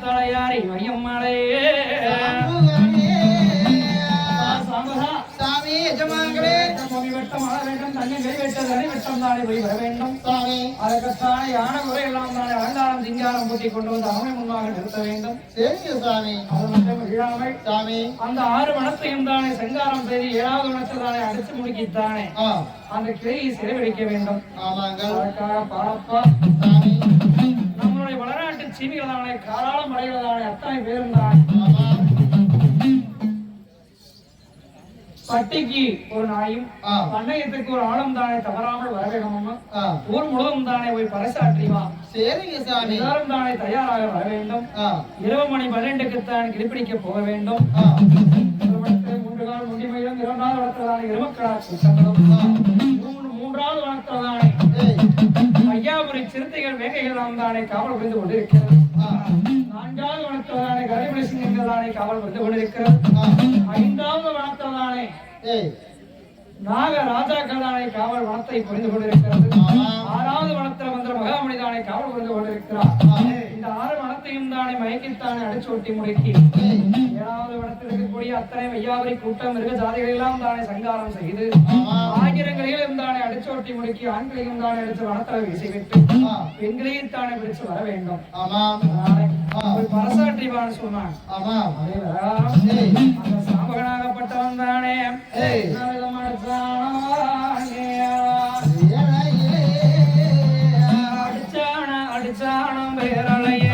தலையாரி மையம்மளே சாமி எஜமான்களே வெட்டம் ஆள வேண்டும் தண்ணீர் வெட்ட வெட்டம் தானே போய் வர வேண்டும் சாமி அதற்கான யானை முறை எல்லாம் தானே அலங்காரம் சிங்காரம் பூட்டி கொண்டு வந்து அவனை முன்பாக நிறுத்த வேண்டும் சரிங்க சாமி அது மட்டும் இல்லாமல் சாமி அந்த 6 வனத்தையும் தானே செங்காரம் செய்து 7வது வனத்தில் தானே அடித்து முடிக்கித்தானே அந்த கிளையை சிறைபிடிக்க வேண்டும் ஆமாங்க அதற்காக பாப்பா சாமி நம்மளுடைய வளநாட்டு சீமிகள் தானே காராளம் அடைவதானே அத்தனை பேரும் தான் பட்டிக்கு ஒரு நாயும் பண்ணையத்துக்கு ஒரு ஆளும் தானே தவறாமல் வர வேண்டும் ஊர் முழுவதும் தானே போய் பறைசாற்றிவா சரிங்க சாமி எல்லாரும் தானே தயாராக வர வேண்டும் 2 மணி 12க்கு தான் கிளிப்பிடிக்க போக வேண்டும் 3 கால் முண்டிமையிலும் 2வது வளர்த்ததானே இருமக்கடா கூட்டங்களும் 3வது வளர்த்ததானே ஐயாபுரி சிறுத்தைகள் வேகைகள் தானே காவல் புரிந்து கொண்டிருக்கிறது 4வது வளர்த்ததானே கரிமலை சிங்கங்கள் தானே காவல் புரிந்து கொண்டிருக்கிறது 5வது வளர்த்ததானே நாக ராஜாக்கள் தானே காவல் வனத்தை புரிந்து கொண்டிருக்கிறது 6வது வனத்தில் வந்த மகாமணி தானே காவல் புரிந்து கொண்டிருக்கிறார் இந்த 6 வனத்தையும் தானே மயக்கித்தானே அடிச்சோட்டி முடுக்கி 7வது வனத்தில் இருக்கக்கூடிய அத்தனை ஐயாவரி கூட்டம் மிருக ஜாதிகள் எல்லாம் தானே சங்காரம் செய்து ஆயிரங்களையும் தானே அடிச்சோட்டி முடுக்கி ஆண்களையும் தானே அடிச்சு வனத்தில் வீசிவிட்டு பெண்களையும் தானே பிடிச்சு வர வேண்டும் பரசாற்றிவான்னு சொன்னான் அந்த சாம்பகனாகப்பட்டவன் தானே அடிச்சானம் பேரலையே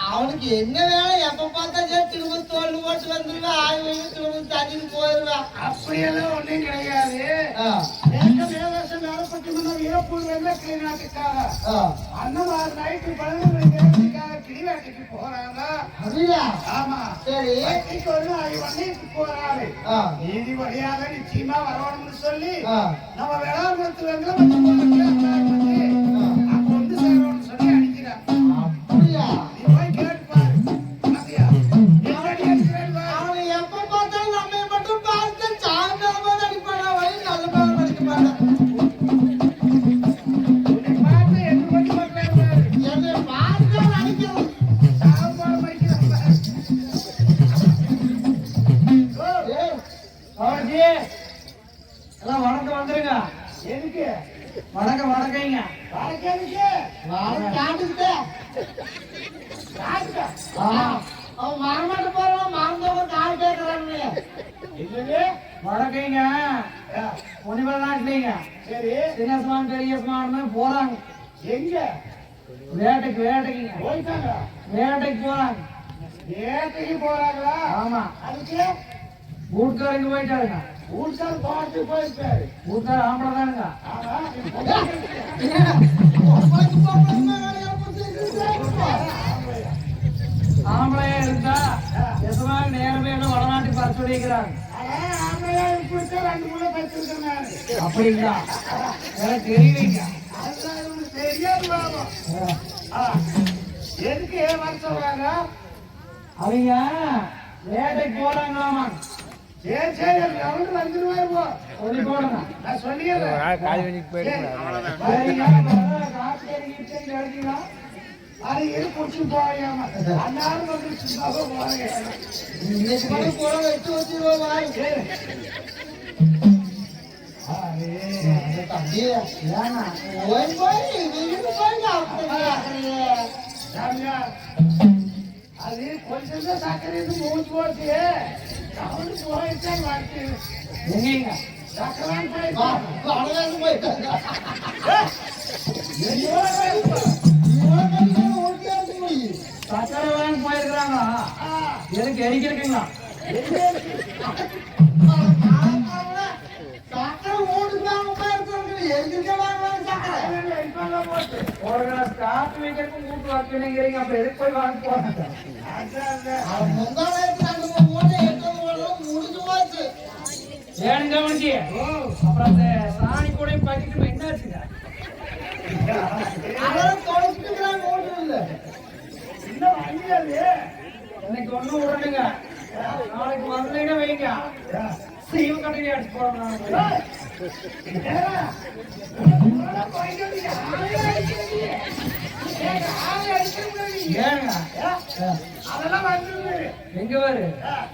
அவனுக்கு என்ன வேலை எப்ப பார்த்தா திரும்ப தோல் போட்டு வந்துருவேன் ஆய்வு தண்ணி போயிருவேன் அப்படியெல்லாம் ஒண்ணும் கிடையாது அந்த மாதிரி நைட்டு 11 கிளிவாட்டிக்கு போறாங்க ஆமா சரி போறாரு நீதி வழியாக நிச்சயமா வரணும்னு சொல்லி நம்ம வேளாண்மத்துல அப்ப வந்து சேரணும்னு சொல்லி அடிக்கிறான் அப்படியா வணக்கம் வந்துருங்க எதுக்கு வணக்கம் வணக்கங்க அவன் வரமாட்ட போறான் மறந்தவங்க கால் கேட்கறாங்க வணக்கங்க முனிவர் நாட்டுலீங்க சரி சின்னஸ்மான் பெரியஸ்மான் போறாங்க எங்க வேட்டைக்குங்க போயிட்டாங்க வேட்டைக்கு போறாங்க வேட்டைக்கு போறாங்களா ஆமா அதுக்கு வீட்டுக்காரங்க போயிட்டாருங்க வீட்டுக்காரர் பார்த்து போயிருக்காரு வீட்டுக்கார ஆம்பளை தானுங்க ஆம்பளையா இருந்தா எசமாக நேரமே வடநாட்டுக்கு வர சொல்லிக்கிறாங்க அப்படிங்களா எனக்கு தெரியலீங்க தெரியாது எதுக்கு வர சொல்றாங்க அவங்க வேட்டைக்கு போறாங்களாமா சரி சரி அவரு வந்துருவாரு போ சொல்லி போடுங்க நான் சொல்லிடுறேன் கால் வலிக்கு போயிடுங்க அது இது குடிச்சு போயாம அண்ணாலும் வந்து சும்மாவே போறாங்க இன்னைக்கு கூட போட வச்சு வச்சிருவோம் அது கொஞ்சம் தான் சக்கரை மூச்சு போச்சு அவனு போயிட்டான் வாழ்க்கை எங்கீங்க சக்கரான் சக்கரை வாங்கி போயிருக்கிறாங்க எதுக்கு எரிக்கிறீங்களா ஒரு கிளாஸ் காப்பி வைக்கிறதுக்கு மூட்டு வைக்கிறீங்க அப்ப எதுக்கு போய் வாங்க போறாங்க ஏன் கவனிச்சு அப்புறம் அந்த சாணி கூட பாக்கிட்டு என்னாச்சுங்க இன்னைக்கு ஒண்ணும் விடணுங்க நாளைக்கு வரலைன்னா வைங்க சீவ கட்டையை அடிச்சு போறோம் அதெல்லாம் வந்து எங்க வாரு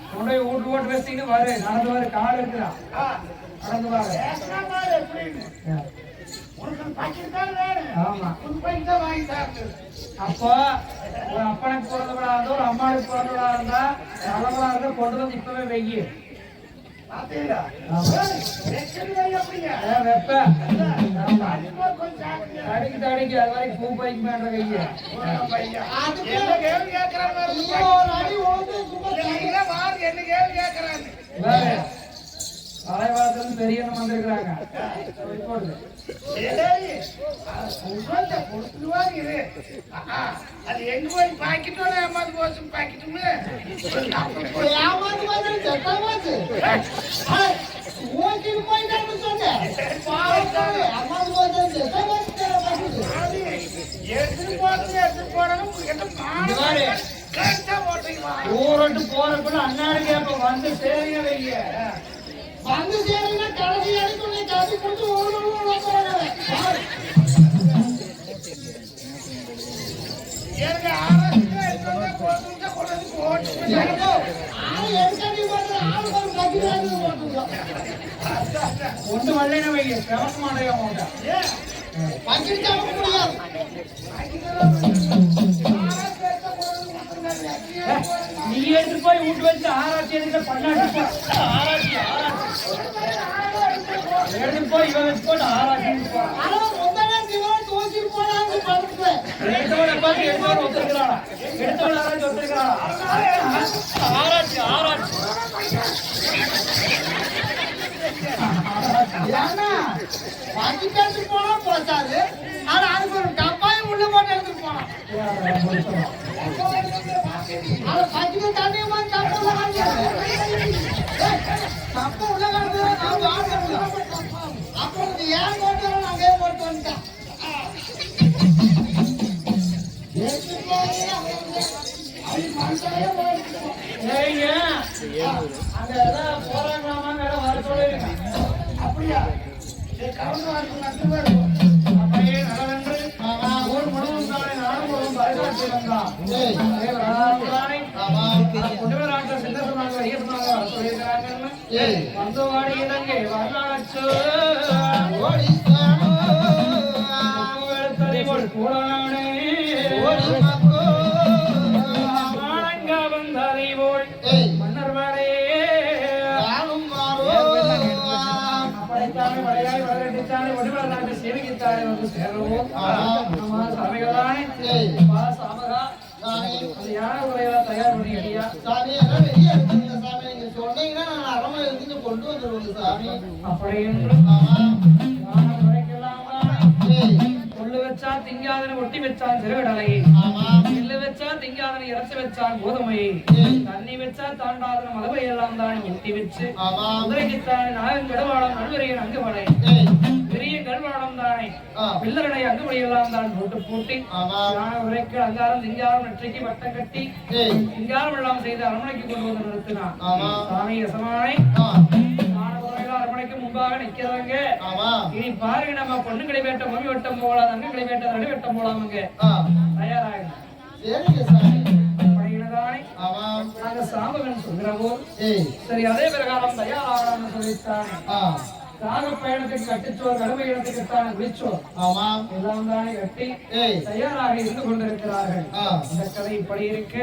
கொண்டை ஓட்டு ஓட்டு வச்சிட்டு வாரு நடந்து வாரு காடு இருக்குதா நடந்து வாரு ஆமா அப்போ ஒரு அப்பனுக்கு பிறந்தவளா இருந்தா ஒரு அம்மாவுக்கு பிறந்தவளா இருந்தா நல்லவளா இருந்தா கொண்டு வந்து இப்பவே வெய்யி தடிக்கு தடிக்கு அது வரைக்கும் பூ பைக்கு மேன்ற கைய தலைவாசல் பெரியவன் வந்திருக்கிறாங்க அது எங்க போய் பாக்கெட்டோட ஏமாந்து போச்சு பாக்கெட்டுமே ஊரோட்டு போறக்குள்ள அண்ணாடு கேப்ப வந்து சேருங்க வைங்க வந்து சேருங்க கடைசி எடுத்து கடைசி கொடுத்து ஒன்று வரலைன்னா வைங்க கிளம்ப மாட்டேங்க நீ எடுத்து போய் வீட்டு வச்சு ஆராய்ச்சி எடுக்க பண்ணாட்டி எடுத்து போய் இவன் வச்சு போட்டு ஆராய்ச்சி எடுத்தவனை பார்த்து எடுத்தவன் ஒத்துருக்கிறானா எடுத்தவன் ஆராய்ச்சி ஒத்துருக்கிறானா ஆராய்ச்சி ஆராய்ச்சி போனா போச்சாரு ஆனா அதுக்கு ஒரு டப்பாயும் உள்ள போட்டு எடுத்துட்டு போனான் தப்ப உள்ள அப்புறம் ஏன் போட்டு நாங்க போட்டு வந்துட்டேன் அப்படியா அப்படியே நலவென்று ஊர் முழுவதும் தானே நானும் ஒரு பரிசாட்சி வந்தான் குண்டவராட்ட சின்ன சொன்னாங்க ஐயா சொன்னாங்க சொல்லியிருக்கிறாங்கன்னு வந்து வாடி இறங்கி வரலாற்று கூடானே மானங்க வந்ததை போல் மன்னர் வாடே அப்படித்தானே வளையாய் வரட்டானே ஒடிவர நாட்டு சேவித்தானே வந்து சேரவும் நம்ம சபைகளானே சாமகா அது யார உரையா தயார் பண்ணி அடியா சாமி எல்லாம் வெளியே எடுத்துருங்க சாமி நீங்க சொன்னீங்கன்னா நான் அரமனை எடுத்து கொண்டு வந்துருவோங்க சாமி அப்படி என்று குறைக்கலாம் கொள்ளுவ வச்சா திங்காதன ஒட்டி வச்சான் சிறுவிடலை நெல்லு வச்சா திங்காதன இறச்சி வச்சான் கோதுமையை தண்ணி வச்சா தாண்டாதன மதவை எல்லாம் தான் ஒட்டி வச்சு குதிரைக்குத்தான் நாயன் கடவாளம் நல்வரையின் அங்குவடை பெரிய கல்வாளம் தானே பில்லரடை அங்குவடை எல்லாம் தான் போட்டு பூட்டி உரைக்கு அங்காரம் திங்காரம் நெற்றிக்கு வட்டம் கட்டி திங்காரம் எல்லாம் செய்து அரண்மனைக்கு கொண்டு வந்து நிறுத்தினான் சாமி யசமானை அரண்மனைக்கு முன்பாக நிக்கிறவங்க இனி பாருங்க நம்ம பொண்ணு கடை வேட்ட மொழி வெட்டம் போகலாம் தங்க கடை வேட்ட நடு வெட்டம் போலாமுங்க தயாராக நாங்க சாம்பகன் சொல்கிற போது சரி அதே பிரகாரம் தயாராகலாம்னு சொல்லிட்டாங்க காக பயணத்துக்கு கட்டிச்சோர் கடுமை இடத்துக்குத்தான் குளிச்சோர் எல்லாம் தானே கட்டி தயாராக இருந்து கொண்டிருக்கிறார்கள் இந்த கதை இப்படி இருக்கு